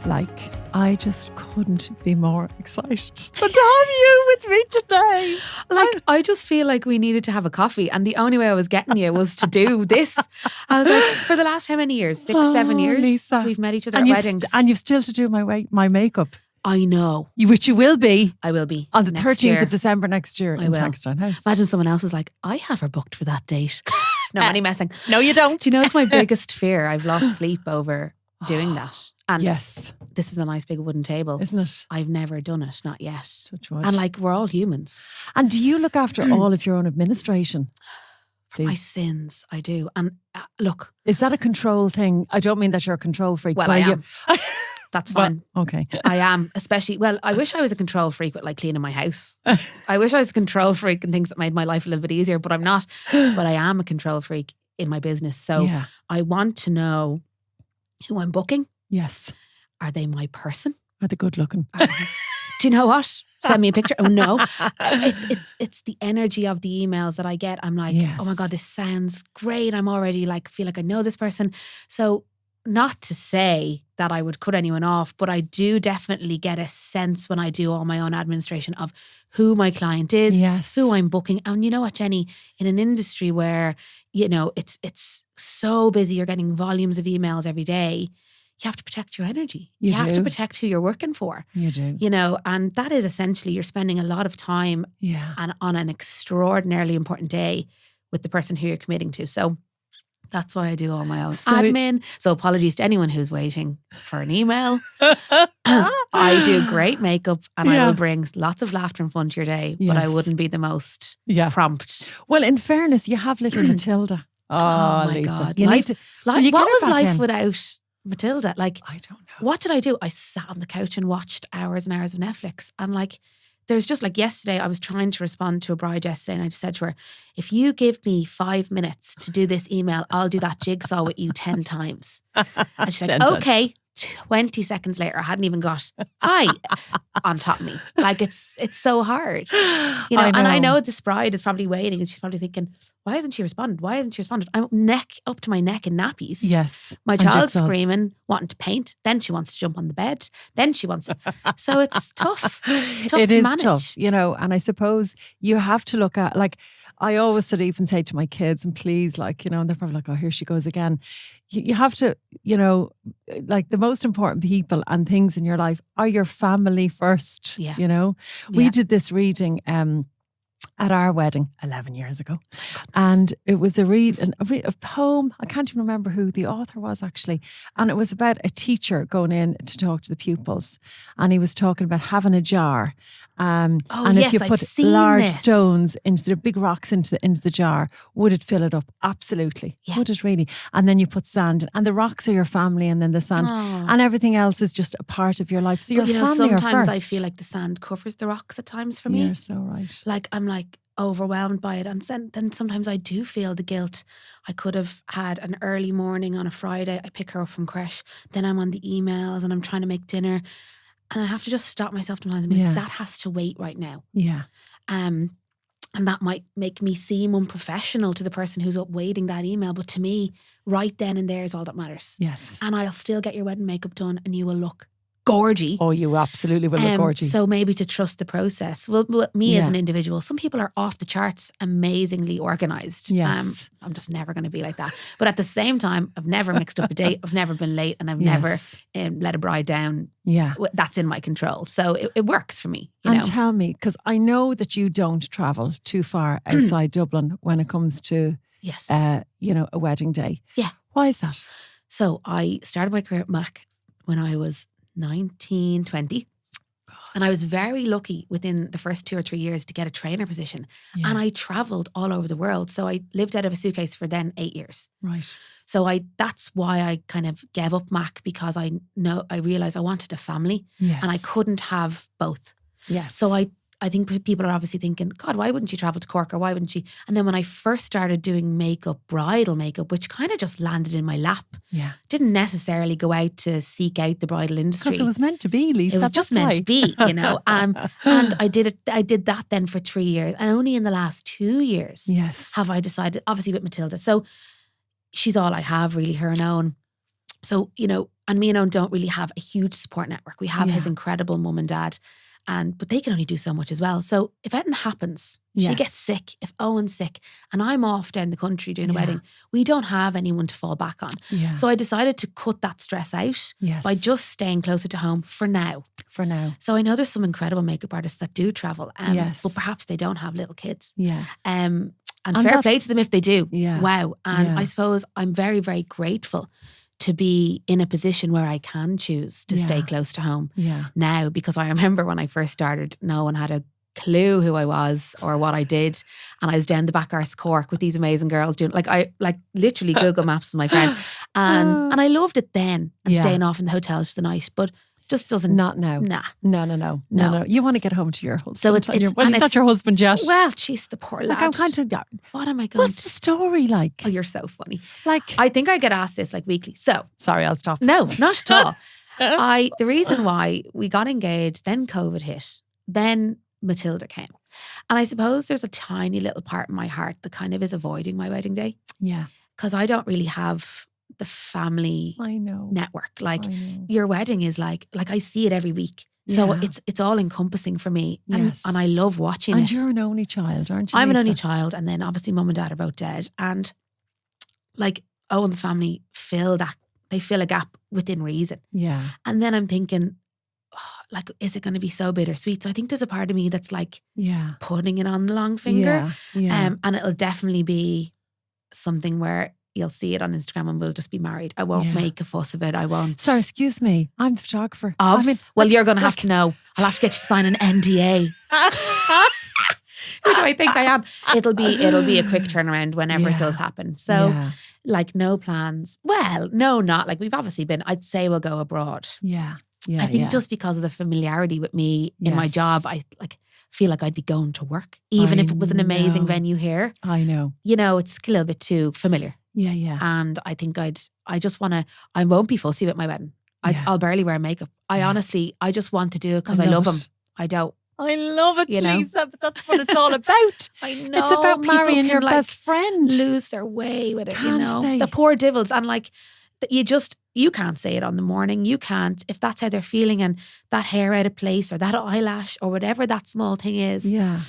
Like, I just couldn't be more excited to have you with me today. Like, I just feel like we needed to have a coffee, and the only way I was getting you was to do this. I was like, for the last how many years? 6, 7 years? Lisa. We've met each other at And weddings. and you've still to do my makeup. I know. Which you will be. I will be. On the next 13th year. of December next year I in will. Tankstown House. Imagine someone else is like, I have her booked for that date. No, I'm only messing. No, you don't. Do you know it's my biggest fear? I've lost sleep over doing that. And yes. this is a nice big wooden table. Isn't it? I've never done it, not yet. Touch wood. And like, we're all humans. And do you look after all of your own administration? For my sins, I do. And look. Is that a control thing? I don't mean that you're a control freak. Well, I am. That's fine. Well, okay. I am, especially, well, I wish I was a control freak with like cleaning my house. I wish I was a control freak and things that made my life a little bit easier, but I'm not. But I am a control freak in my business. So I want to know who I'm booking. Yes. Are they my person? Are they good looking? Do you know what? Send me a picture. Oh no. It's the energy of the emails that I get. I'm like, oh my God, this sounds great. I'm already like, feel like I know this person. So not to say that I would cut anyone off, but I do definitely get a sense when I do all my own administration of who my client is, who I'm booking. And you know what, Jenny, in an industry where, you know, it's so busy, you're getting volumes of emails every day, you have to protect your energy. You have to protect who you're working for. You do. You know, and that is essentially you're spending a lot of time and on an extraordinarily important day with the person who you're committing to. So that's why I do all my own admin. So apologies to anyone who's waiting for an email. I do great makeup and I will bring lots of laughter and fun to your day, but I wouldn't be the most prompt. Well, in fairness, you have little Matilda. Oh my Lisa. God. You need to, what was life without Matilda? Like, I don't know. What did I do? I sat on the couch and watched hours and hours of Netflix. And like, there's just like yesterday, I was trying to respond to a bride yesterday and I just said to her, if you give me 5 minutes to do this email, I'll do that jigsaw with you 10 times. And she said, okay. 20 seconds later, I hadn't even got hi on top of me. Like it's so hard, you know. And I know this bride is probably waiting and she's probably thinking, why hasn't she responded? Why hasn't she responded? I'm up to my neck in nappies. Yes. My child's screaming, wanting to paint. Then she wants to jump on the bed. Then she wants to. So it's tough. It's tough to manage. It is tough, you know. And I suppose you have to look at, like, I always sort of even say to my kids, and please, like, you know, and they're probably like, oh, here she goes again. You have to, you know, like the most important people and things in your life are your family first, you know. We did this reading at our wedding 11 years ago. And it was a poem. I can't even remember who the author was actually. And it was about a teacher going in to talk to the pupils. And he was talking about having a jar. And if you put large stones into the big rocks into the jar, would it fill it up? Absolutely. Yeah. Would it really? And then you put sand in, and the rocks are your family, and then the sand and everything else is just a part of your life. So your family sometimes are first. I feel like the sand covers the rocks at times for me. You're so right. Like I'm like overwhelmed by it, and then sometimes I do feel the guilt. I could have had an early morning on a Friday. I pick her up from creche, then I'm on the emails and I'm trying to make dinner. And I have to just stop myself sometimes and be like, that has to wait right now. Yeah. And that might make me seem unprofessional to the person who's up waiting that email. But to me, right then and there is all that matters. Yes. And I'll still get your wedding makeup done and you will look gorgy. Oh, you absolutely will look gorgy. So maybe to trust the process. Well, me as an individual, some people are off the charts, amazingly organised. Yes. I'm just never going to be like that. But at the same time, I've never mixed up a date. I've never been late, and I've never let a bride down. Yeah. That's in my control. So it works for me. You know? Tell me, because I know that you don't travel too far outside Dublin when it comes to, you know, a wedding day. Yeah. Why is that? So I started my career at Mac when I was 19, 20. And I was very lucky within the first 2 or 3 years to get a trainer position. Yeah. And I travelled all over the world. So I lived out of a suitcase for then 8 years. Right. So that's why I kind of gave up Mac, because I realised I wanted a family. Yes. And I couldn't have both. Yes. So I think people are obviously thinking, God, why wouldn't you travel to Cork, or why wouldn't you? And then when I first started doing makeup, bridal makeup, which kind of just landed in my lap. Yeah. Didn't necessarily go out to seek out the bridal industry. Because it was meant to be, Lisa. It was just meant to be, you know. And I did that then for 3 years. And only in the last 2 years have I decided, obviously with Matilda. So she's all I have, really, her and own. So, and me and Owen don't really have a huge support network. We have his incredible mum and dad, but they can only do so much as well. So if anything happens, she gets sick, if Owen's sick, and I'm off down the country doing a wedding, we don't have anyone to fall back on. Yeah. So I decided to cut that stress out by just staying closer to home for now. So I know there's some incredible makeup artists that do travel, but perhaps they don't have little kids. Yeah. And fair play to them if they do. Yeah. Wow. And I suppose I'm very, very grateful to be in a position where I can choose to stay close to home now, because I remember when I first started, no one had a clue who I was or what I did, and I was down the back arse Cork with these amazing girls doing literally Google Maps with my friend, and I loved it then, and staying off in the hotels for the night, but just doesn't. Not now. Nah. No. You want to get home to your husband. So it's he's not your husband yet. Well, jeez, the poor lad. I'm kind of. What am I going? What's the story like? Oh, you're so funny. Like, I think I get asked this weekly. So sorry, I'll stop. No, not at all. The reason why we got engaged, then COVID hit, then Matilda came, and I suppose there's a tiny little part in my heart that kind of is avoiding my wedding day. Yeah, because I don't really have the family network. Your wedding is like I see it every week. So it's all encompassing for me. And I love watching it. And you're an only child, aren't you, I'm Lisa? an only child. And then obviously mum and dad are both dead. And Owen's family fill a gap within reason. Yeah. And then I'm thinking, is it going to be so bittersweet? So I think there's a part of me that's putting it on the long finger. Yeah. And it'll definitely be something where you'll see it on Instagram and we'll just be married. I won't make a fuss of it. I won't. Sorry, excuse me. I'm the photographer. Well, you're going to have to know. I'll have to get you to sign an NDA. Who do I think I am? It'll be a quick turnaround whenever it does happen. So no plans. Well, no, not we've obviously been, I'd say we'll go abroad. Yeah. I think just because of the familiarity with me in my job, I feel like I'd be going to work, even if it was an amazing venue here. I know. It's a little bit too familiar. Yeah. And I think I won't be fussy with my wedding. I'll barely wear makeup. I just want to do it because I love him. I don't. I love it, Lisa, but that's what it's all about. I know. It's about marrying your best friend. Lose their way with it, Can't they? The poor devils. And you can't say it on the morning. You can't, if that's how they're feeling and that hair out of place or that eyelash or whatever that small thing is. Yeah.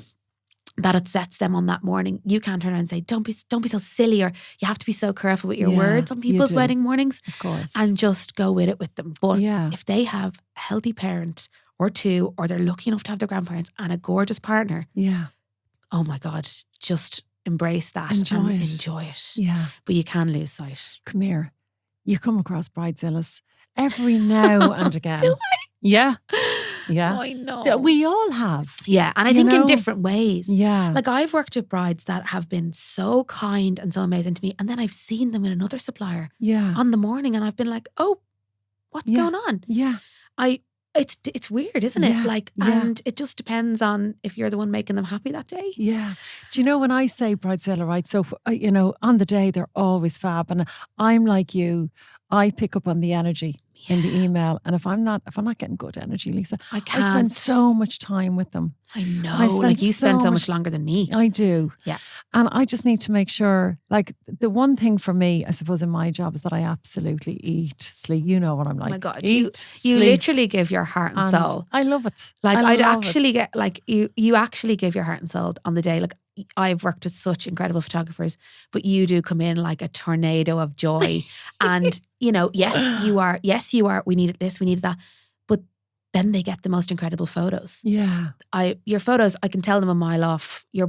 That upsets them on that morning. You can't turn around and say, don't be so silly, or you have to be so careful with your words on people's wedding mornings. Of course. And just go with it with them. But if they have a healthy parent or two, or they're lucky enough to have their grandparents and a gorgeous partner. Yeah. Oh my God, just embrace that and enjoy it. Yeah. But you can lose sight. Come here. You come across bridezillas every now and again. Do I? Yeah. Yeah. I know. We all have. Yeah. And I think in different ways. Yeah. I've worked with brides that have been so kind and so amazing to me. And then I've seen them with another supplier on the morning and I've been like, oh, what's going on? Yeah. It's weird, isn't it? And it just depends on if you're the one making them happy that day. Yeah. Do you know when I say bridezilla, right? So, on the day they're always fab. And I'm like you, I pick up on the energy in the email. And if I'm not getting good energy, Lisa, I spend so much time with them. I know. You spend so much longer than me. I do. Yeah. And I just need to make sure, the one thing for me, I suppose, in my job is that I absolutely eat, sleep. You know what I'm like. Oh my God. Eat, you sleep, literally give your heart and soul. I love it. I'd actually get, you actually give your heart and soul on the day. I've worked with such incredible photographers, but you do come in like a tornado of joy. And, yes, you are. We needed this, we needed that. But then they get the most incredible photos. Yeah. Your photos, I can tell them a mile off. I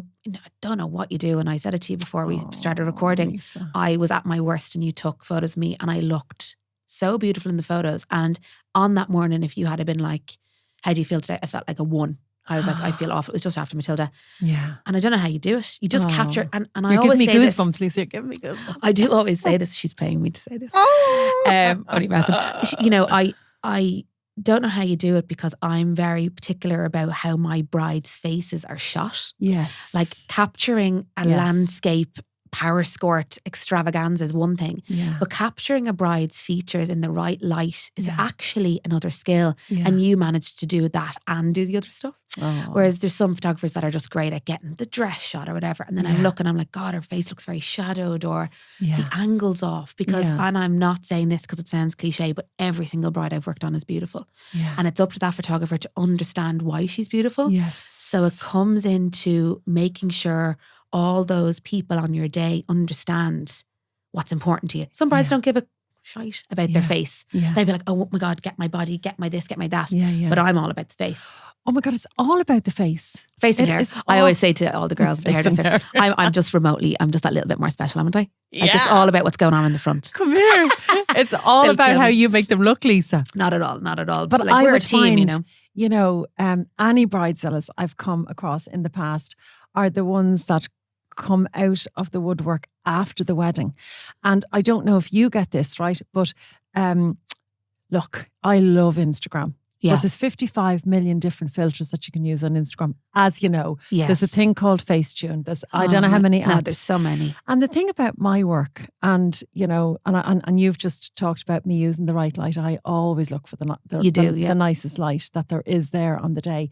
don't know what you do. And I said it to you before we started recording. Lisa. I was at my worst and you took photos of me and I looked so beautiful in the photos. And on that morning, if you had been like, how do you feel today? I felt like a 1. I was like, I feel awful. It was just after Matilda. Yeah. And I don't know how you do it. You just capture, and I You're always say giving me this. goosebumps, Lisa. You're giving me goosebumps. I do always say this. She's paying me to say this. Only messing. I don't know how you do it because I'm very particular about how my brides' faces are shot. Yes. Capturing a landscape power skirt extravaganza is one thing, but capturing a bride's features in the right light is actually another skill. And you managed to do that and do the other stuff. Whereas there's some photographers that are just great at getting the dress shot or whatever. And then I'm looking, I'm like, God, her face looks very shadowed, or the angle's off. Because, and I'm not saying this because it sounds cliche, but every single bride I've worked on is beautiful. And it's up to that photographer to understand why she's beautiful. So it comes into making sure all those people on your day understand what's important to you. Some brides don't give a shite about their face. They'd be like, oh my God, get my body, get my this, get my that. But I'm all about the face. Oh my God, it's all about the face. Face and hair. I always say to all the girls, the hairdresser, I'm just that little bit more special, haven't I? Like it's all about what's going on in the front. Come here. It's all about how you make them look, Lisa. Not at all, not at all. But like, we're a team, any bridezillas I've come across in the past are the ones that come out of the woodwork after the wedding. And I don't know if you get this, right? But look, I love Instagram. But there's 55 million different filters that you can use on Instagram. As you know, there's a thing called Facetune. There's I don't know how many apps. No, there's so many. And the thing about my work, and and you've just talked about me using the right light. I always look for the nicest light that there is there on the day.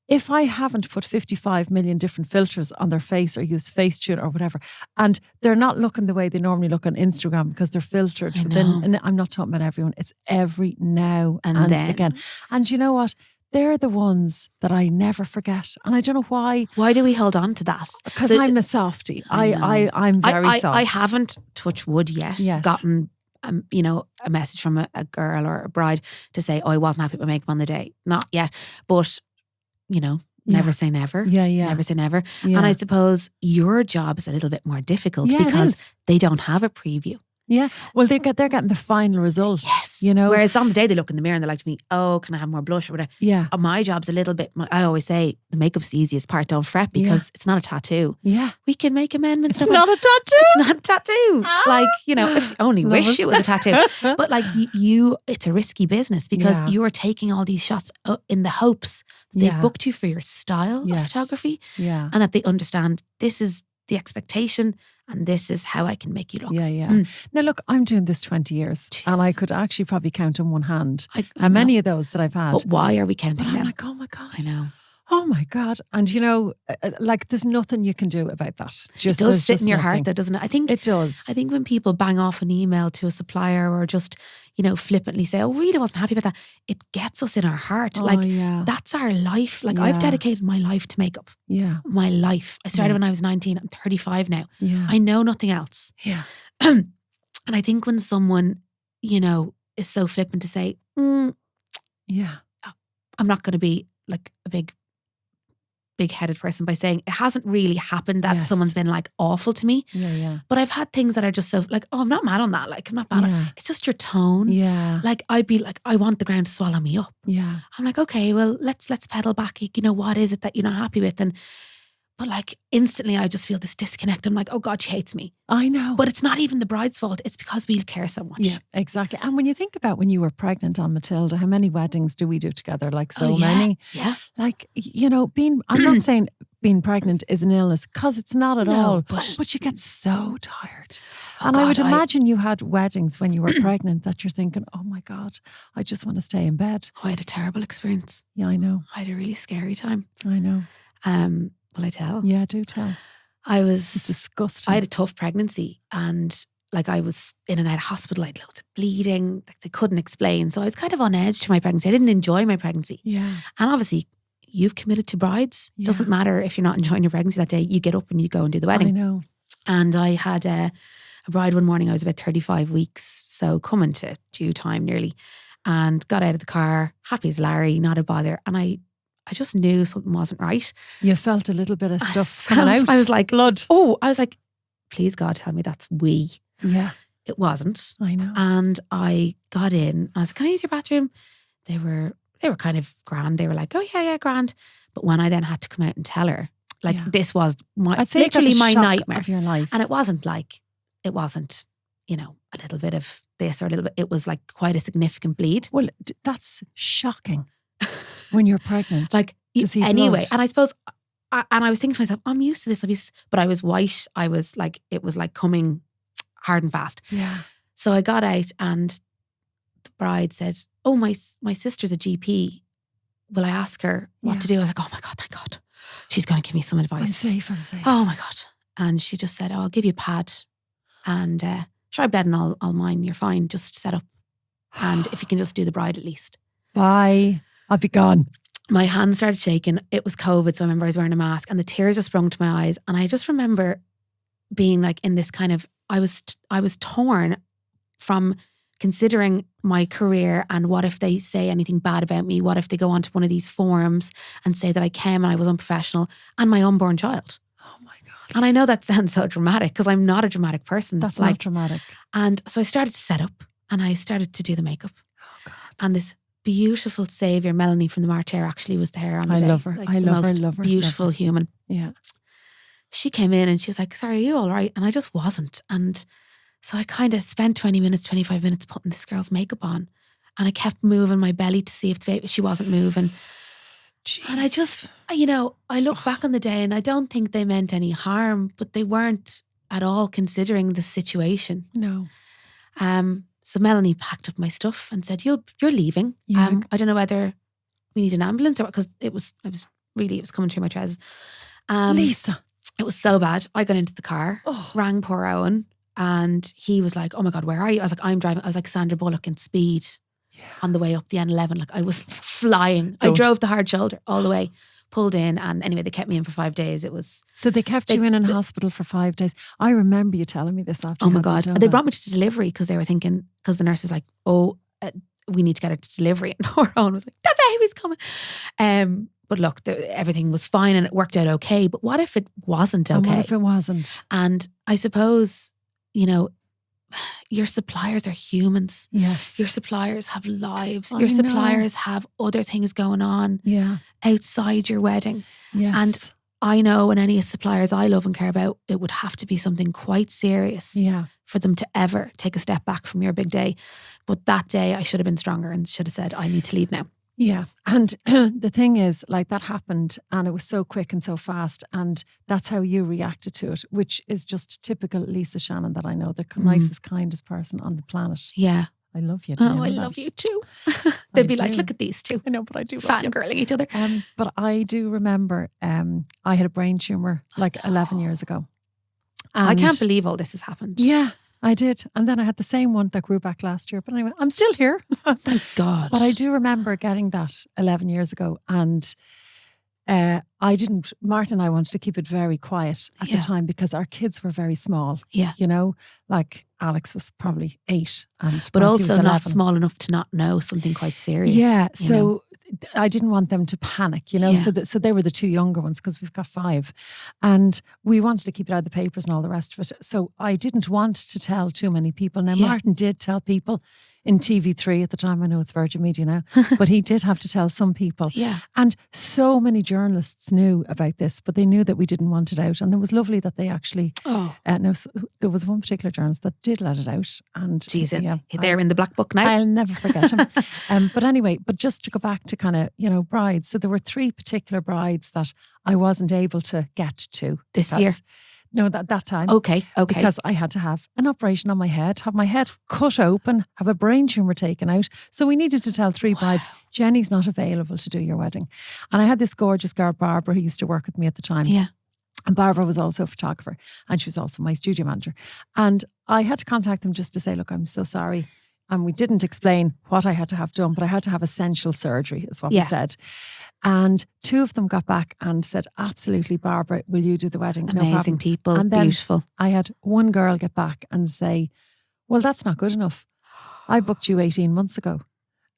If I haven't put 55 million different filters on their face or used Facetune or whatever, and they're not looking the way they normally look on Instagram because they're filtered. And I'm not talking about everyone. It's every now and then. Again. And you know what? They're the ones that I never forget. And I don't know why. Why do we hold on to that? Because I'm a softie. I'm very soft. I haven't, touch wood yet, gotten a message from a girl or a bride to say, oh, I wasn't happy with my makeup on the day. Not yet. But never say never. Never say never. And I suppose your job is a little bit more difficult because they don't have a preview. Yeah. Well, they're getting the final result. Yes. Whereas on the day they look in the mirror and they're like to me, oh, can I have more blush or whatever? Yeah. My job's a little bit, I always say the makeup's the easiest part. Don't fret because it's not a tattoo. Yeah. We can make amendments. It's not a tattoo. It's not a tattoo. Like, if only wish it was a tattoo. But like it's a risky business because you're taking all these shots in the hopes they've booked you for your style of photography. Yeah. And that they understand this is the expectation and this is how I can make you look. Now look, I'm doing this 20 years and I could actually probably count on one hand how many of those that I've had. But why are we counting them? I'm like, oh my God. I know. Oh my God. And like there's nothing you can do about that. It does sit in your heart though, doesn't it? I think it does. I think when people bang off an email to a supplier or just, flippantly say, oh, really wasn't happy about that. It gets us in our heart. That's our life. Like I've dedicated my life to makeup. Yeah. My life. I started when I was 19. I'm 35 now. Yeah. I know nothing else. Yeah. And I think when someone, is so flippant to say, I'm not going to be like a big-headed person by saying it hasn't really happened that someone's been like awful to me. But I've had things that are just so like, oh, I'm not mad on that. Like I'm not mad on it's just your tone. Like I'd be like, I want the ground to swallow me up. I'm like, okay, well let's pedal back. What is it that you're not happy with? But like instantly I just feel this disconnect. I'm like, oh God, she hates me. I know. But it's not even the bride's fault. It's because we care so much. Yeah, exactly. And when you think about when you were pregnant on Matilda, how many weddings do we do together? Like so many. Yeah. Like, I'm not saying being pregnant is an illness because it's not at all. But you get so tired. And I would imagine you had weddings when you were pregnant that you're thinking, oh my God, I just want to stay in bed. I had a terrible experience. Yeah, I know. I had a really scary time. I know. Will I tell? Yeah, do tell. It's disgusting. I had a tough pregnancy and like I was in and out of hospital. I had loads of bleeding. Like they couldn't explain. So I was kind of on edge to my pregnancy. I didn't enjoy my pregnancy. Yeah. And obviously you've committed to brides. It doesn't matter if you're not enjoying your pregnancy that day. You get up and you go and do the wedding. I know. And I had a bride one morning. I was about 35 weeks. So coming to due time nearly. And got out of the car, happy as Larry, not a bother. And I just knew something wasn't right. You felt a little bit of stuff coming out. I was like, blood. Oh, I was like, please God, tell me that's wee. Yeah. It wasn't. I know. And I got in. I was like, can I use your bathroom? They were kind of grand. They were like, oh yeah, grand. But when I then had to come out and tell her, like this was literally my nightmare of your life. And it wasn't, a little bit of this or a little bit. It was like quite a significant bleed. Well, that's shocking. When you're pregnant, like anyway, blood. And I suppose, and I was thinking to myself, I'm used to this. But I was white. I was like, it was like coming hard and fast. Yeah. So I got out, and the bride said, "Oh, my sister's a GP. will I ask her what to do? I was like, oh my God, thank God. She's going to give me some advice. I'm safe. Oh my God. And she just said, I'll give you a pad and try bed and I'll mine. You're fine. Just set up. And if you can just do the bride at least. Bye. I'll be gone. My hands started shaking. It was COVID. So I remember I was wearing a mask and the tears just sprung to my eyes. And I just remember being like in this kind of, I was torn from considering my career and what if they say anything bad about me? What if they go onto one of these forums and say that I came and I was unprofessional and my unborn child? Oh my God. And I know that sounds so dramatic because I'm not a dramatic person. That's not dramatic. And so I started to set up and I started to do the makeup. Oh God. And this beautiful saviour, Melanie from the March Air, actually was there on the day. Love her. Like I love her. Beautiful Love her. human. Yeah. She came in and she was like, sorry, are you all right? And I just wasn't. And so I kind of spent 20 minutes, 25 minutes putting this girl's makeup on. And I kept moving my belly to see if the baby, she wasn't moving. Jeez. And I just, I look back on the day and I don't think they meant any harm, but they weren't at all considering the situation. No. So Melanie packed up my stuff and said, you're leaving. Yeah. I don't know whether we need an ambulance or because it was coming through my trousers. Lisa. It was so bad. I got into the car, rang poor Owen, and he was like, oh my God, where are you? I was like, I'm driving. I was like Sandra Bullock in Speed on the way up the N11. Like I was flying. I drove the hard shoulder all the way, pulled in, and anyway, they kept me in for 5 days. It was... So they kept you in hospital for 5 days. I remember you telling me this after. Oh my God. They brought me to delivery because they were thinking, because the nurse was like, we need to get her to delivery. And poor Owen was like, the baby's coming. But look, everything was fine and it worked out okay. But what if it wasn't okay? And what if it wasn't? And I suppose, your suppliers are humans. Yes. Your suppliers have lives. Your suppliers have other things going on outside your wedding. Yes. And I know in any suppliers I love and care about, it would have to be something quite serious for them to ever take a step back from your big day. But that day I should have been stronger and should have said, I need to leave now. Yeah. And the thing is, like, that happened and it was so quick and so fast. And that's how you reacted to it, which is just typical Lisa Shannon that I know, the nicest, kindest person on the planet. Yeah. I love you. Oh, I love you too. They'd be like, look at these two. I know, but I do. Fangirling each other. But I do remember I had a brain tumour like 11 years ago. And I can't believe all this has happened. Yeah. I did. And then I had the same one that grew back last year. But anyway, I'm still here. Thank God. But I do remember getting that 11 years ago. And Martin and I wanted to keep it very quiet at the time because our kids were very small. Yeah. Like Alex was probably 8. But also not small enough to not know something quite serious. Yeah. So I didn't want them to panic, so they were the 2 younger ones because we've got 5 and we wanted to keep it out of the papers and all the rest of it. So I didn't want to tell too many people. Now, Martin did tell people in TV3 at the time. I know it's Virgin Media now, but he did have to tell some people. Yeah. And so many journalists knew about this, but they knew that we didn't want it out. And it was lovely that they actually, there was one particular journalist that did let it out. And they're in the black book now. I'll never forget him. But anyway, just to go back to kind of, brides. So there were 3 particular brides that I wasn't able to get to. This year? No, that time. Okay. Because I had to have an operation on my head, have my head cut open, have a brain tumour taken out. So we needed to tell 3 brides, Jenny's not available to do your wedding. And I had this gorgeous girl, Barbara, who used to work with me at the time. Yeah. And Barbara was also a photographer and she was also my studio manager. And I had to contact them just to say, look, I'm so sorry. And we didn't explain what I had to have done, but I had to have essential surgery, is what we said. And 2 of them got back and said, absolutely, Barbara, will you do the wedding? Amazing people, and then beautiful. I had one girl get back and say, well, that's not good enough. I booked you 18 months ago.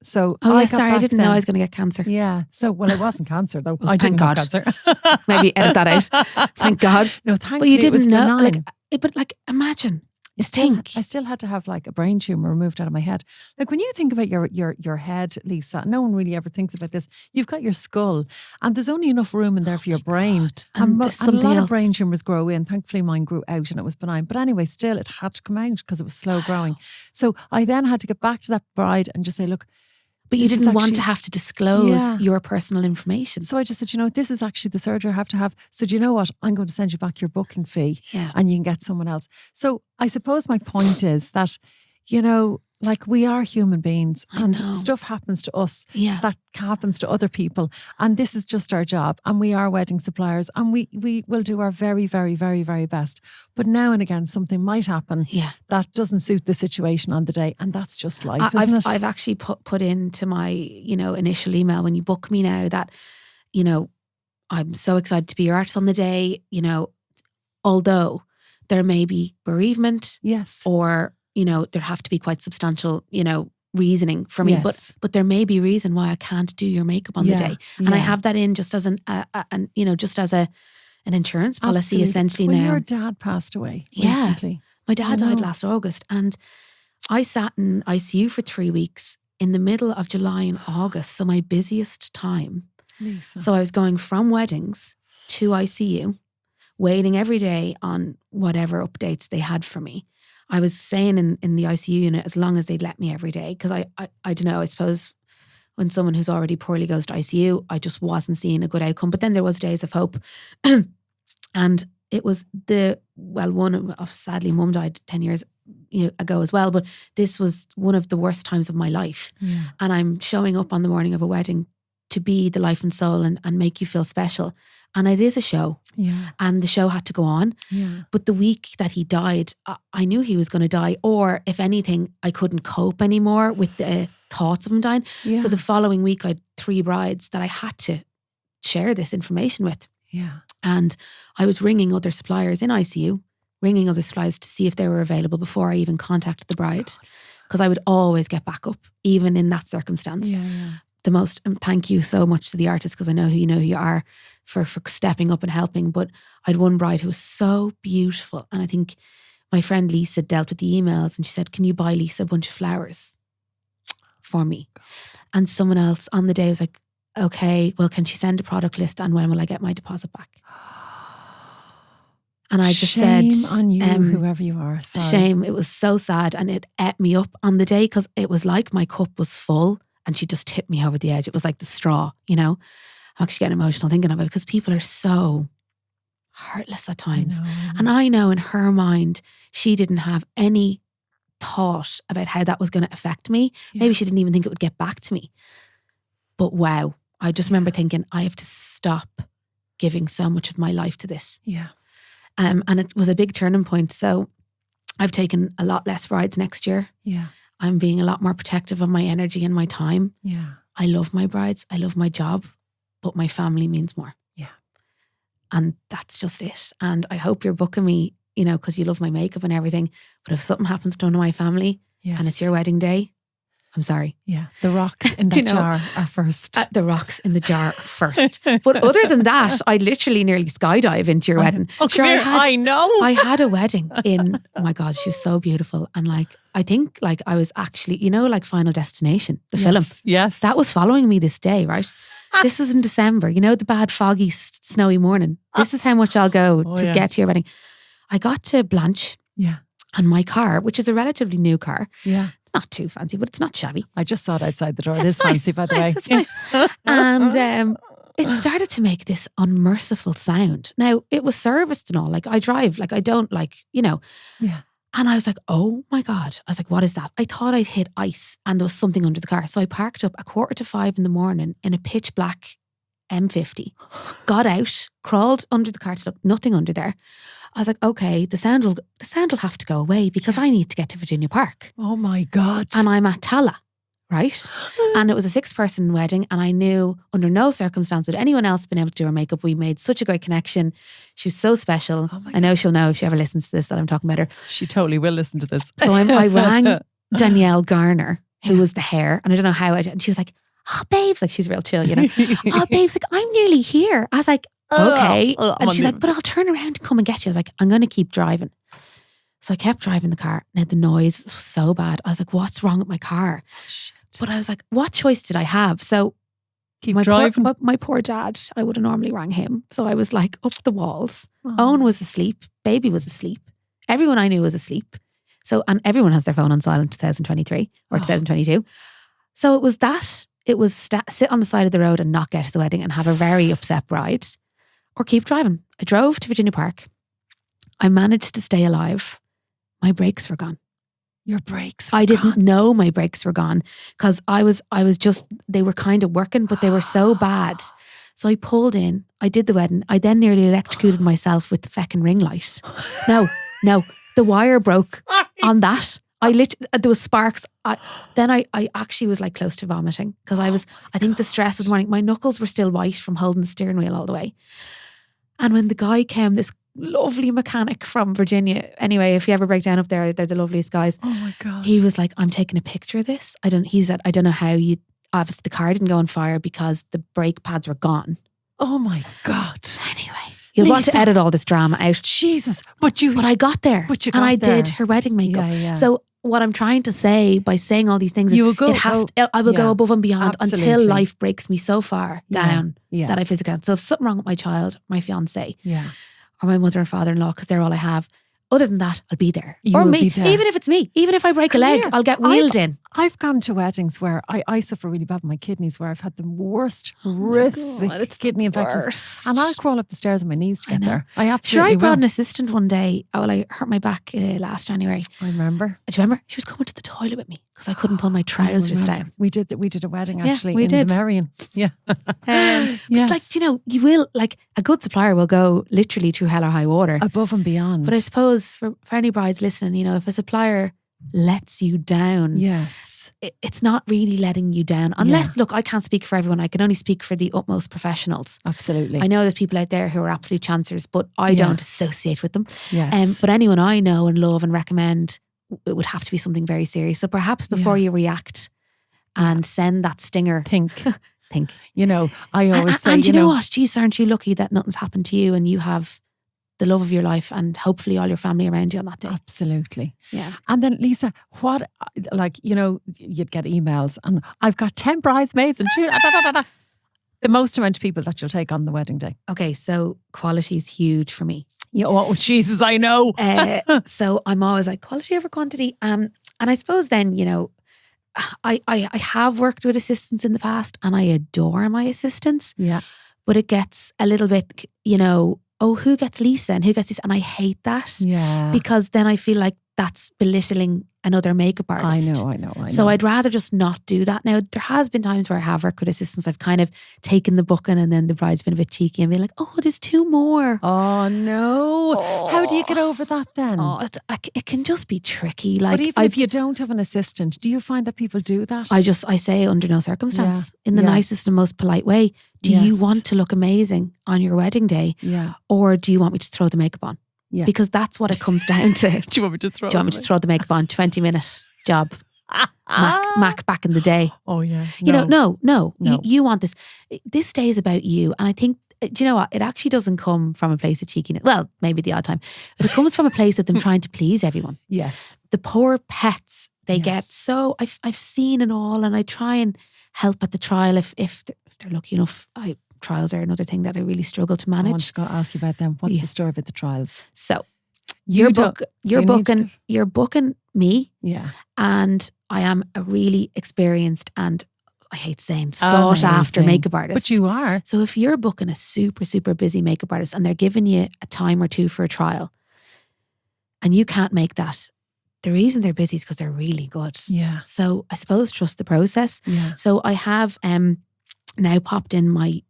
So I didn't know I was going to get cancer. Yeah. So, it wasn't cancer though. Well, I didn't thank have God. cancer. Maybe edit that out. Thank God. No, thankfully but you didn't know. benign. But imagine. I still had to have like a brain tumour removed out of my head. Like when you think about your head, Lisa, no one really ever thinks about this. You've got your skull and there's only enough room in there for your brain. And a lot of brain tumours grow in. Thankfully mine grew out and it was benign. But anyway, still it had to come out because it was slow growing. So I then had to get back to that bride and just say, look, but you didn't want to have to disclose your personal information. So I just said, this is actually the surgery I have to have. So do you know what? I'm going to send you back your booking fee and you can get someone else. So I suppose my point is that, you know, like we are human beings and know. stuff happens to us Yeah. that happens to other people. And this is just our job. And we are wedding suppliers and we will do our very, very, very, very best. But now and again, something might happen that doesn't suit the situation on the day. And that's just life, isn't it? I've actually put into my, you know, initial email when you book me now that, you know, I'm so excited to be your artist on the day, you know, although there may be bereavement. Yes. Or, you know, there have to be quite substantial, you know, reasoning for me. Yes. But there may be a reason why I can't do your makeup on the day. And I have that in just as an you know, just as an insurance policy. Absolutely. Essentially well, now. Your dad passed away recently. My dad died last August and I sat in ICU for 3 weeks in the middle of July and August. So my busiest time. Lisa. So I was going from weddings to ICU, waiting every day on whatever updates they had for me. I was staying in the ICU unit as long as they'd let me every day. Because I don't know, I suppose when someone who's already poorly goes to ICU, I just wasn't seeing a good outcome. But then there was days of hope. And it was sadly mum died 10 years ago as well. But this was one of the worst times of my life. Yeah. And I'm showing up on the morning of a wedding to be the life and soul and make you feel special. And it is a show. Yeah. And the show had to go on. Yeah. But the week that he died, I knew he was going to die. Or if anything, I couldn't cope anymore with the thoughts of him dying. Yeah. So the following week, I had 3 brides that I had to share this information with. Yeah. And I was ringing other suppliers in ICU, ringing other suppliers to see if they were available before I even contacted the bride. Because I would always get back up, even in that circumstance. Yeah, yeah. The most, thank you so much to the artist, because I know who you are for stepping up and helping. But I had one bride who was so beautiful. And I think my friend Lisa dealt with the emails and she said, can you buy Lisa a bunch of flowers for me? God. And someone else on the day was like, okay, well, can she send a product list and when will I get my deposit back? And I just shame said, on you, whoever you are. Sorry. Shame. It was so sad and it ate me up on the day because it was like my cup was full and she just tipped me over the edge. It was like the straw, you know. I'm actually getting emotional thinking of it because people are so heartless at times. And I know in her mind, she didn't have any thought about how that was going to affect me. Yeah. Maybe she didn't even think it would get back to me. But wow, I just remember thinking, I have to stop giving so much of my life to this. Yeah. And it was a big turning point. So I've taken a lot less brides next year. Yeah. I'm being a lot more protective of my energy and my time. Yeah. I love my brides. I love my job, but my family means more. Yeah. And that's just it. And I hope you're booking me, you know, because you love my makeup and everything. But if something happens to one of my family and it's your wedding day, I'm sorry. Yeah. The rocks in the jar are first. The rocks in the jar first. But other than that, I literally nearly skydive into your wedding. Oh, sure, I know. I had a wedding in, oh my God, she was so beautiful. And like, I think like I was actually, you know, like Final Destination, the film. Yes. That was following me this day, right? This is in December, you know, the bad foggy, snowy morning. This is how much I'll go to get to your wedding. I got to Blanche. Yeah. And my car, which is a relatively new car. Yeah. Not too fancy, but it's not shabby. I just saw it outside the door. It is fancy, by the way. It's nice. And it started to make this unmerciful sound. Now, it was serviced and all. Like, I drive. Like, I don't, like, you know. Yeah. And I was like, oh my God. I was like, what is that? I thought I'd hit ice and there was something under the car. So I parked up 4:45 in the morning in a pitch black M50. Got out, crawled under the car to look, nothing under there. I was like, okay, the sound will have to go away because I need to get to Virginia Park. Oh my God. And I'm at Tala, right? And it was a 6-person wedding and I knew under no circumstance would anyone else been able to do her makeup. We made such a great connection. She was so special. Oh I know she'll know if she ever listens to this that I'm talking about her. She totally will listen to this. So I rang Danielle Garner, who was the hair, and I don't know how and she was like, oh, babes, like she's real chill, you know. Oh, babes, like I'm nearly here. I was like, okay. And she's like, but I'll turn around and come and get you. I was like, I'm going to keep driving. So I kept driving the car. Now the noise was so bad. I was like, what's wrong with my car? Shit. But I was like, what choice did I have? So keep driving. My poor dad, I would have normally rang him. So I was like up the walls. Owen was asleep. Baby was asleep. Everyone I knew was asleep. So, and everyone has their phone on silent 2023 or 2022. So it was that. It was sit on the side of the road and not get to the wedding and have a very upset bride. Or keep driving. I drove to Virginia Park. I managed to stay alive. My brakes were gone. Your brakes. I didn't know my brakes were gone because I was just, they were kind of working, but they were so bad. So I pulled in, I did the wedding. I then nearly electrocuted myself with the feckin' ring light. No, the wire broke on that. There was sparks. I actually was like close to vomiting because I think the stress of the morning, my knuckles were still white from holding the steering wheel all the way. And when the guy came, this lovely mechanic from Virginia. Anyway, if you ever break down up there, they're the loveliest guys. Oh my God. He was like, I'm taking a picture of this. He said, I don't know how obviously the car didn't go on fire because the brake pads were gone. Oh my God. Anyway, you'll want to edit all this drama out. Jesus. But I got there. And I did her wedding makeup. Yeah. So what I'm trying to say by saying all these things is I will go above and beyond until life breaks me so far down that I physically can't. So if something wrong with my child, my fiance, or my mother and father-in-law, because they're all I have, other than that, I'll be there. Or me, even if it's me, even if I break a leg, I'll get wheeled in. I've gone to weddings where I suffer really bad with my kidneys, where I've had the worst horrific kidney infections. And I'll crawl up the stairs on my knees to get there. I absolutely I brought an assistant one day. I hurt my back last January. I remember. Do you remember? She was coming to the toilet with me because I couldn't pull my trousers down. We did a wedding actually in the Marion. Yeah. But like, you will, like, a good supplier will go literally through hell or high water. Above and beyond. But I suppose for any brides listening, if a supplier lets you down, it's not really letting you down. Unless, look, I can't speak for everyone. I can only speak for the utmost professionals. Absolutely. I know there's people out there who are absolute chancers, but I don't associate with them. Yes. But anyone I know and love and recommend, it would have to be something very serious. So perhaps before you react and send that stinger, think. I always say, and you know what? Geez, aren't you lucky that nothing's happened to you and you have the love of your life and hopefully all your family around you on that day. Absolutely. Yeah. And then Lisa, you'd get emails and I've got 10 bridesmaids and 2, the most amount of people that you'll take on the wedding day. Okay, so quality is huge for me. Oh, Jesus, I know. So I'm always like quality over quantity. And I suppose then, I have worked with assistants in the past and I adore my assistants. Yeah. But it gets a little bit, who gets Lisa and who gets this? And I hate that. Yeah. Because then I feel like that's belittling another makeup artist. I know. So I'd rather just not do that. Now, there has been times where I have worked with assistants. I've kind of taken the booking and then the bride's been a bit cheeky and been like, oh, there's 2 more. Oh, no. Oh. How do you get over that then? Oh, it can just be tricky. Like, but even if you don't have an assistant, do you find that people do that? I say under no circumstance, in the nicest and most polite way. Do you want to look amazing on your wedding day? Yeah. Or do you want me to throw the makeup on? Yeah. Because that's what it comes down to. Do you want me to throw the makeup on? 20-minute job. Mac back in the day. Oh yeah. No. You want this. This day is about you. And I think, do you know what? It actually doesn't come from a place of cheekiness. Well, maybe the odd time. But it comes from a place of them trying to please everyone. Yes. The poor pets, they get so, I've seen it all and I try and help at the trial if they're lucky enough. Trials are another thing that I really struggle to manage. I want to go ask you about them. What's the story about the trials? So you're booking me. Yeah. And I am a really experienced and, I hate saying, sought after makeup artist. But you are. So if you're booking a super, super busy makeup artist and they're giving you a time or 2 for a trial and you can't make that, the reason they're busy is because they're really good. Yeah. So I suppose trust the process. Yeah. So I have now popped in my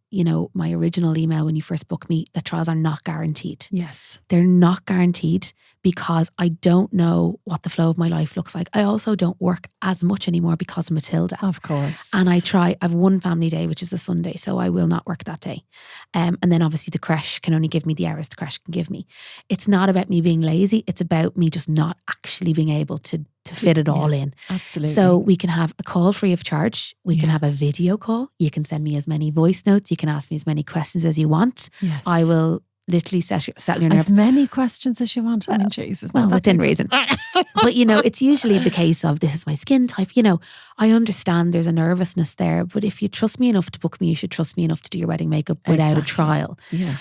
original email when you first book me that trials are not guaranteed. Yes. They're not guaranteed because I don't know what the flow of my life looks like. I also don't work as much anymore because of Matilda. Of course. And I've one family day, which is a Sunday, so I will not work that day. And then obviously the creche can only give me the hours the creche can give me. It's not about me being lazy. It's about me just not actually being able to fit it all in. Absolutely. So we can have a call free of charge. We can have a video call. You can send me as many voice notes. You can ask me as many questions as you want. Yes. I will literally settle your nerves. As many questions as you want. I mean, Jesus. Well, within reason. But, it's usually the case of this is my skin type. I understand there's a nervousness there, but if you trust me enough to book me, you should trust me enough to do your wedding makeup without a trial. Yeah.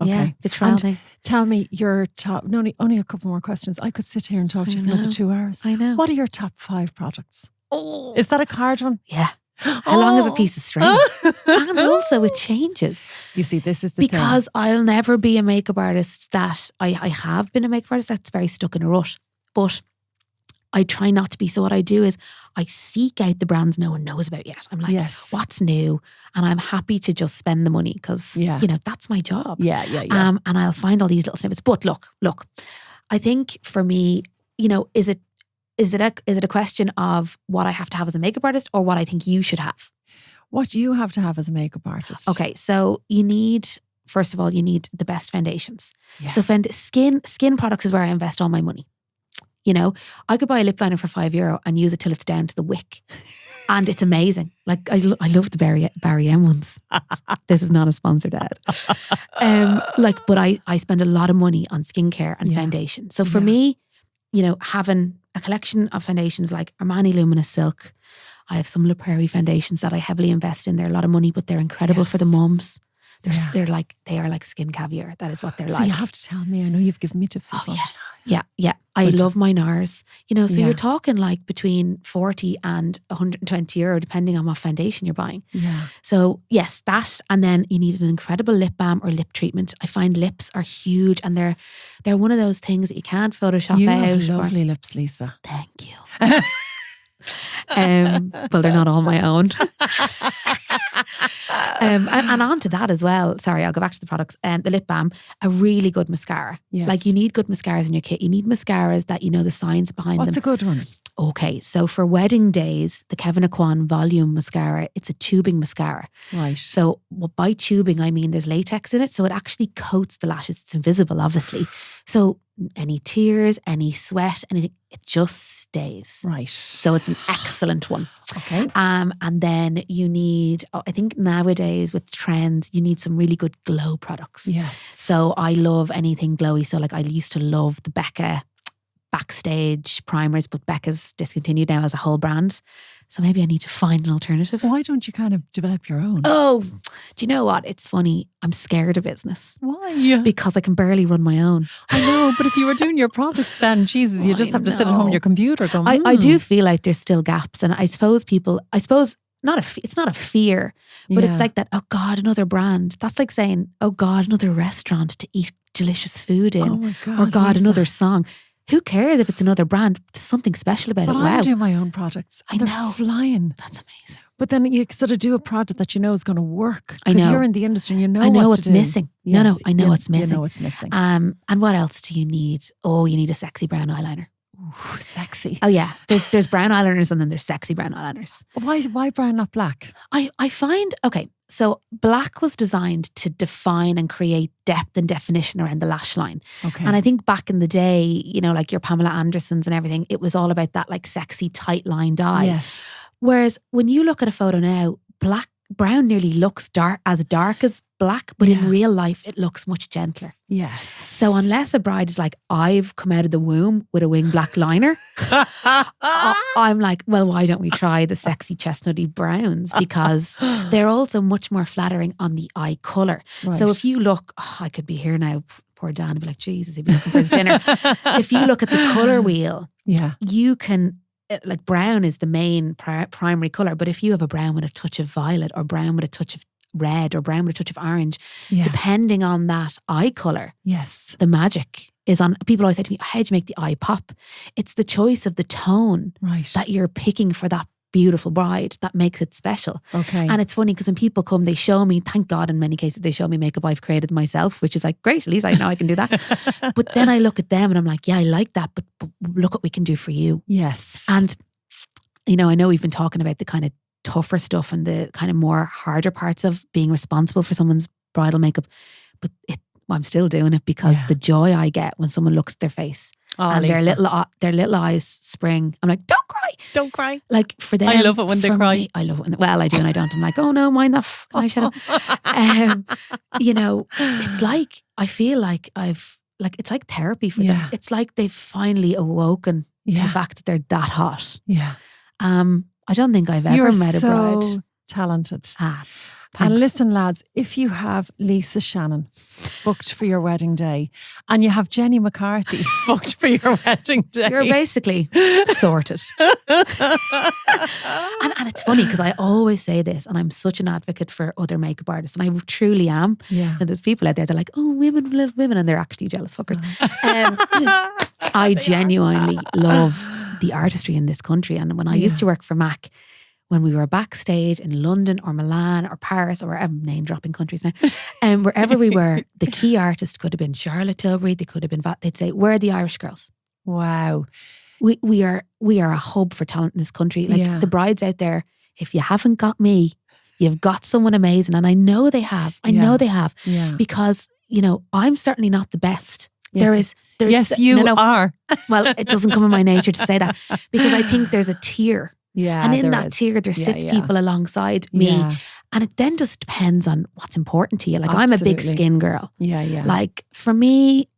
Okay. Yeah, the trial thing. Tell me your top, only a couple more questions. I could sit here and talk to you for another 2 hours. I know. What are your top 5 products? Oh. Is that a hard one? Yeah. How long is a piece of string? And also it changes. You see, this is the because I'll never be a makeup artist that I have been a makeup artist that's very stuck in a rut. But I try not to be. So what I do is I seek out the brands no one knows about yet. I'm like, what's new? And I'm happy to just spend the money because, that's my job. Yeah. And I'll find all these little snippets. But look, I think for me, is it a question of what I have to have as a makeup artist or what I think you should have? What you have to have as a makeup artist. Okay, so first of all, you need the best foundations. Yeah. So skin products is where I invest all my money. I could buy a lip liner for €5 and use it till it's down to the wick. And it's amazing. Like I love the Barry M ones. This is not a sponsored ad. But I spend a lot of money on skincare and foundation. So for me, having a collection of foundations like Armani Luminous Silk. I have some La Prairie foundations that I heavily invest in. They're a lot of money, but they're incredible for the mums. They are like skin caviar. That is what they're like. So you have to tell me. I know you've given me tips before. Yeah. I love my NARS. So you're talking like between 40 and €120, depending on what foundation you're buying. Yeah. So yes, that, and then you need an incredible lip balm or lip treatment. I find lips are huge, and they're one of those things that you can't Photoshop out. You have lovely lips, Lisa. Thank you. Well, they're not all my own. And on to that as well. Sorry, I'll go back to the products. The lip balm, a really good mascara. Yes. Like you need good mascaras in your kit. You need mascaras that the science behind them. What's a good one? Okay, so for wedding days, the Kevin Aucoin Volume Mascara, it's a tubing mascara. Right. So by tubing, I mean there's latex in it, so it actually coats the lashes. It's invisible, obviously. So any tears, any sweat, anything, it just stays. Right. So it's an excellent one. Okay. And then you need, I think nowadays with trends, you need some really good glow products. Yes. So I love anything glowy. So like I used to love the Becca Backstage primers, but Becca's discontinued now as a whole brand. So maybe I need to find an alternative. Why don't you kind of develop your own? Oh, do you know what? It's funny. I'm scared of business. Why? Because I can barely run my own. I know, but if you were doing your products then, Jesus, you just have to sit at home on your computer going, I do feel like there's still gaps. And I suppose it's not a fear, but it's like that, oh God, another brand. That's like saying, oh God, another restaurant to eat delicious food in. Oh my God, or God, Lisa. Another song. Who cares if it's another brand? There's something special about it. Wow. I do my own products. And they're flying. That's amazing. But then you sort of do a product that you know is going to work. I know. Because you're in the industry and you know I know what what's to do. missing. Yes. No, I know what's missing. You know what's missing. And what else do you need? Oh, you need a sexy brown eyeliner. Ooh, sexy. Oh yeah. There's brown eyeliners and then there's sexy brown eyeliners. Why brown, not black? I find, okay, so black was designed to define and create depth and definition around the lash line. Okay. And I think back in the day, like your Pamela Andersons and everything, it was all about that like sexy tight lined eye. Yes. Whereas when you look at a photo now, brown nearly looks dark as black, but in real life it looks much gentler. Yes. So unless a bride is like, I've come out of the womb with a wing black liner, I'm like, well, why don't we try the sexy chestnutty browns? Because they're also much more flattering on the eye colour. Right. So if you look, I could be here now, poor Dan would be like, Jesus, he'd be looking for his dinner. If you look at the colour wheel, you can, like brown is the main primary colour, but if you have a brown with a touch of violet or brown with a touch of red or brown with a touch of orange, depending on that eye colour, the magic is on. People always say to me, how do you make the eye pop? It's the choice of the tone that you're picking for that beautiful bride that makes it special. Okay. And it's funny because when people come, they show me, thank God in many cases, they show me makeup I've created myself, which is like, great, at least I know I can do that. But then I look at them and I'm like, yeah, I like that, but look what we can do for you. Yes. And, I know we've been talking about the kind of tougher stuff and the kind of more harder parts of being responsible for someone's bridal makeup, but I'm still doing it because the joy I get when someone looks at their face and their little eyes spring. I'm like, don't cry. Like for them, I love it when they cry. Me, I love it well, I do and I don't. I'm like, oh no, mind that. Can I shut up? It's like, I feel like it's like therapy for them. It's like they've finally awoken to the fact that they're that hot. Yeah. I don't think I've ever met a bride. Talented. And listen, lads, if you have Lisa Shannon booked for your wedding day and you have Jenny McCarthy booked for your wedding day, you're basically sorted. and it's funny because I always say this, and I'm such an advocate for other makeup artists, and I truly am. Yeah. And there's people out there, they're like, oh, women love women, and they're actually jealous fuckers. I genuinely love the artistry in this country. And when I used to work for Mac, when we were backstage in London or Milan or Paris, or I'm name dropping countries now, and wherever we were, the key artist could have been Charlotte Tilbury, they could have been, they'd say, where are the Irish girls? Wow. We are a hub for talent in this country. Like the brides out there, if you haven't got me, you've got someone amazing. And I know they have. I know they have. Yeah. Because, you know, I'm certainly not the best. Yes. There's yes, you are. Well, it doesn't come in my nature to say that, because I think there's a tier. Yeah. And in that tier, there sits people alongside me. Yeah. And it then just depends on what's important to you. Like, I'm a big skin girl. Yeah, yeah. Like, for me,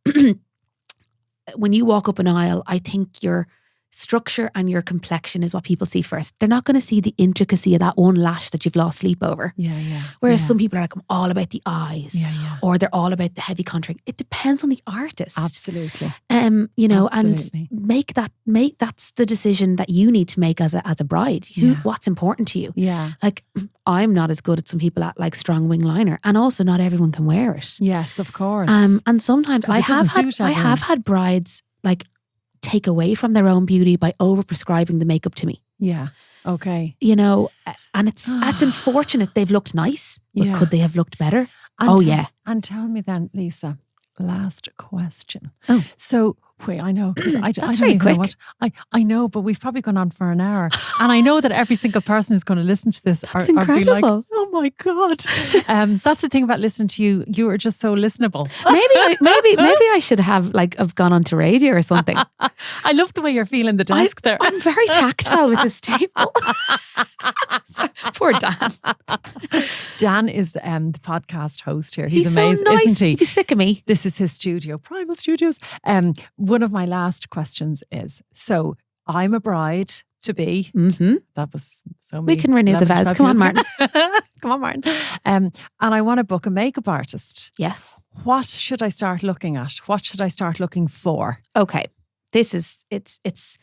when you walk up an aisle, I think your structure and your complexion is what people see first. They're not going to see the intricacy of that one lash that you've lost sleep over. Yeah, yeah. Whereas some people are like, I'm all about the eyes. Yeah, yeah. Or they're all about the heavy contouring. It depends on the artist. Absolutely. You know, Absolutely. and that's the decision that you need to make as a bride. What's important to you. Yeah. Like, I'm not as good as some people at like strong wing liner, and also not everyone can wear it. Yes, of course. And sometimes I have had brides like take away from their own beauty by over prescribing the makeup to me. Yeah. Okay. You know, and that's unfortunate. They've looked nice, but could they have looked better? And tell me then, Lisa, last question. Oh. So, wait, I know, because I don't very even know quick. I know, but we've probably gone on for an hour. And I know that every single person who's going to listen to this That's are be like, incredible. oh my God. That's the thing about listening to you. You are just so listenable. maybe I should have gone on to radio or something. I love the way you're feeling the desk there. I'm very tactile with this table. Poor Dan. Dan is the podcast host here. He's so amazing, nice. isn't he? He'd be sick of me. This is his studio, Primal Studios. One of my last questions is, so I'm a bride to be. Mm-hmm. That was so many. We can renew the vows. Come on, Martin. Come on, Martin. And I want to book a makeup artist. Yes. What should I start looking at? What should I start looking for? Okay. This is, it's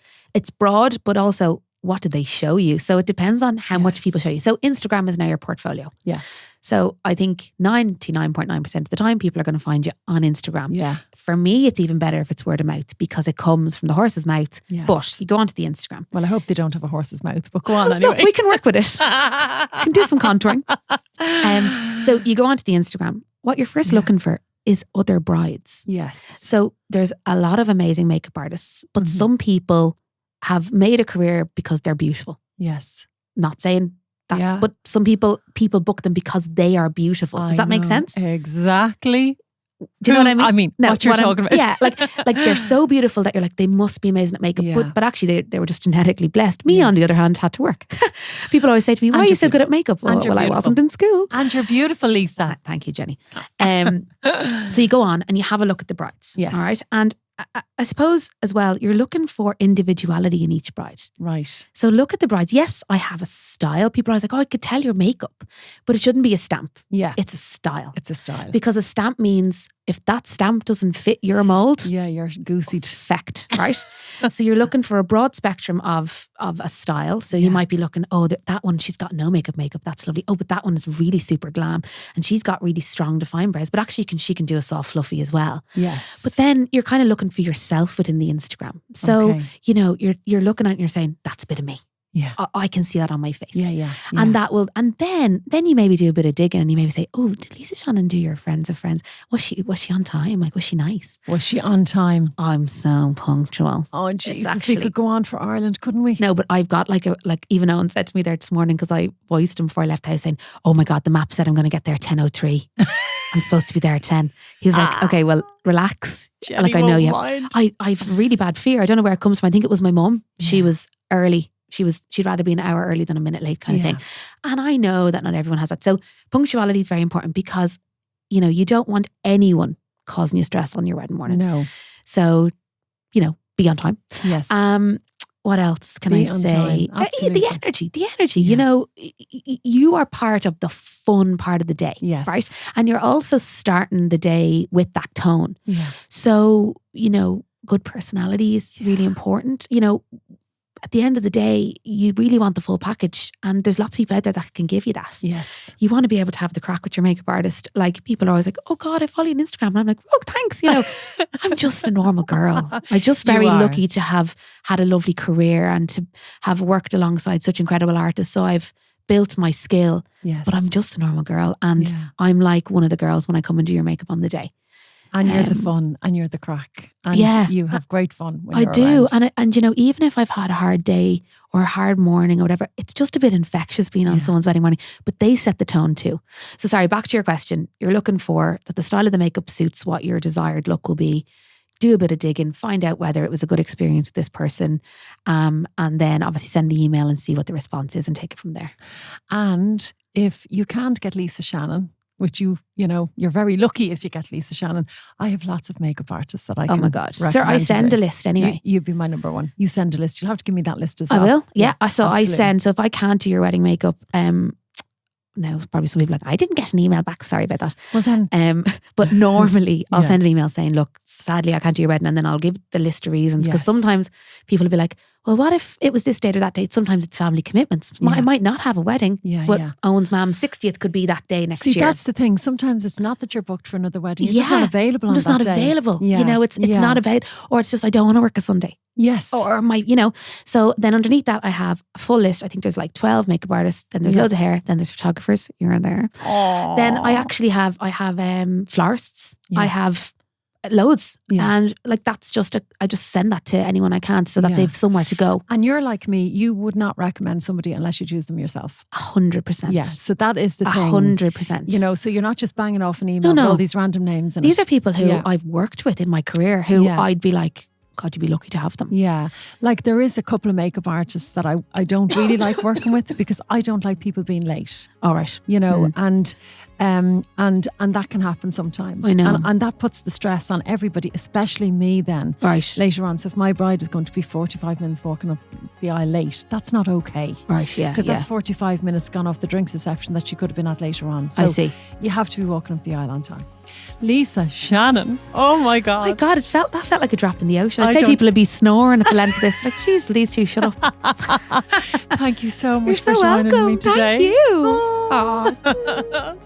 broad, but also what do they show you? So it depends on how much people show you. So Instagram is now your portfolio. Yeah. So I think 99.9% of the time people are going to find you on Instagram. Yeah. For me, it's even better if it's word of mouth, because it comes from the horse's mouth. Yes. But you go onto the Instagram. Well, I hope they don't have a horse's mouth, but go on anyway. Look, we can work with it. We can do some contouring. So you go onto the Instagram. What you're first looking for is other brides. Yes. So there's a lot of amazing makeup artists, but some people have made a career because they're beautiful. Yes. Not saying that's, but some people book them because they are beautiful. Does that make sense? Exactly. Do you know what I mean? I mean, no, what you're talking about. Yeah, like they're so beautiful that you're like, they must be amazing at makeup. Yeah. But actually they were just genetically blessed. Me, on the other hand, had to work. People always say to me, why are you so good at makeup? Well, I wasn't in school. And you're beautiful, Lisa. Thank you, Jenny. So you go on and you have a look at the brides. Yes. All right. And I suppose as well, you're looking for individuality in each bride. Right. So look at the brides. Yes, I have a style. People are always like, oh, I could tell your makeup, but it shouldn't be a stamp. Yeah. It's a style. It's a style. Because a stamp means if that stamp doesn't fit your mold, yeah, you're gooseyed. Fecked, right? So you're looking for a broad spectrum of a style. So you might be looking, oh, that one, she's got no makeup. That's lovely. Oh, but that one is really super glam. And she's got really strong defined brows. But actually she can do a soft fluffy as well. Yes. But then you're kind of looking for yourself within the Instagram. So, you know, you're looking at it and you're saying, that's a bit of me. Yeah. I can see that on my face. Yeah. And that will, and then you maybe do a bit of digging and you maybe say, oh, did Lisa Shannon do your friends of friends? Was she on time? Like, was she nice? Was she on time? I'm so punctual. Oh, Jesus. We could go on for Ireland, couldn't we? No, but I've got like even Owen said to me there this morning, because I voiced him before I left the house saying, oh my God, the map said I'm going to get there 10:03. I'm supposed to be there at 10. He was like, okay, well, relax. Jenny, like, I know you have, I've really bad fear. I don't know where it comes from. I think it was my mum. She was early. She'd rather be an hour early than a minute late kind of thing. And I know that not everyone has that. So punctuality is very important, because, you know, you don't want anyone causing you stress on your wedding morning. No. So, you know, be on time. Yes. what else can I say? Absolutely. The energy. You know, you are part of the fun part of the day, yes. right? And you're also starting the day with that tone. Yeah. So, you know, good personality is really important. You know, at the end of the day, you really want the full package, and there's lots of people out there that can give you that. Yes. You want to be able to have the crack with your makeup artist. Like, people are always like, oh God, I follow you on Instagram. And I'm like, oh, thanks. You know, I'm just a normal girl. I'm just very lucky to have had a lovely career and to have worked alongside such incredible artists. So I've built my skill, but I'm just a normal girl. And I'm like one of the girls when I come and do your makeup on the day. And you're the fun, and you're the crack, and you have great fun when you're around. And you know, even if I've had a hard day or a hard morning or whatever, it's just a bit infectious being on someone's wedding morning. But they set the tone too. So sorry, back to your question. You're looking for that the style of the makeup suits what your desired look will be. Do a bit of digging, find out whether it was a good experience with this person, and then obviously send the email and see what the response is and take it from there. And if you can't get Lisa Shannon, which you know, you're very lucky if you get Lisa Shannon. I have lots of makeup artists that I can. Oh my God. Sir, I send a list anyway. You'd be my number one. You send a list. You'll have to give me that list as well. I will. Yeah. So absolutely. I send, so if I can't do your wedding makeup, now probably some people are like, I didn't get an email back. Sorry about that. Well then. But normally I'll send an email saying, look, sadly I can't do your wedding. And then I'll give the list of reasons. Because sometimes people will be like, well, what if it was this date or that date? Sometimes it's family commitments. I might not have a wedding, but Owen's mum's 60th could be that day next year. That's the thing. Sometimes it's not that you're booked for another wedding. You're just not available on that day. Just not available. You know, it's not about, or it's just, I don't want to work a Sunday. Yes. Or you know, so then underneath that I have a full list. I think there's like 12 makeup artists, then there's loads of hair, then there's photographers, you're in there. Aww. Then I actually have, florists. I have loads. And like, that's just, I just send that to anyone I can so that they've somewhere to go. And you're like me, you would not recommend somebody unless you choose them yourself. 100%. Yeah. So that is the thing. 100%. You know, so you're not just banging off an email with all these random names. These are people who I've worked with in my career who I'd be like, God, you'd be lucky to have them. Yeah. Like there is a couple of makeup artists that I don't really like working with because I don't like people being late. All right. You know, and that can happen sometimes. I know. And that puts the stress on everybody, especially me then. Right. Later on. So if my bride is going to be 45 minutes walking up the aisle late, that's not okay. Right, yeah. Because that's 45 minutes gone off the drinks reception that she could have been at later on. So I see. You have to be walking up the aisle on time. Lisa Shannon. Oh my God. Oh my God, that felt like a drop in the ocean. I'd say people would be snoring at the length of this. Like, geez, these two, shut up. Thank you so much You're for joining me today. Thank you. Aww.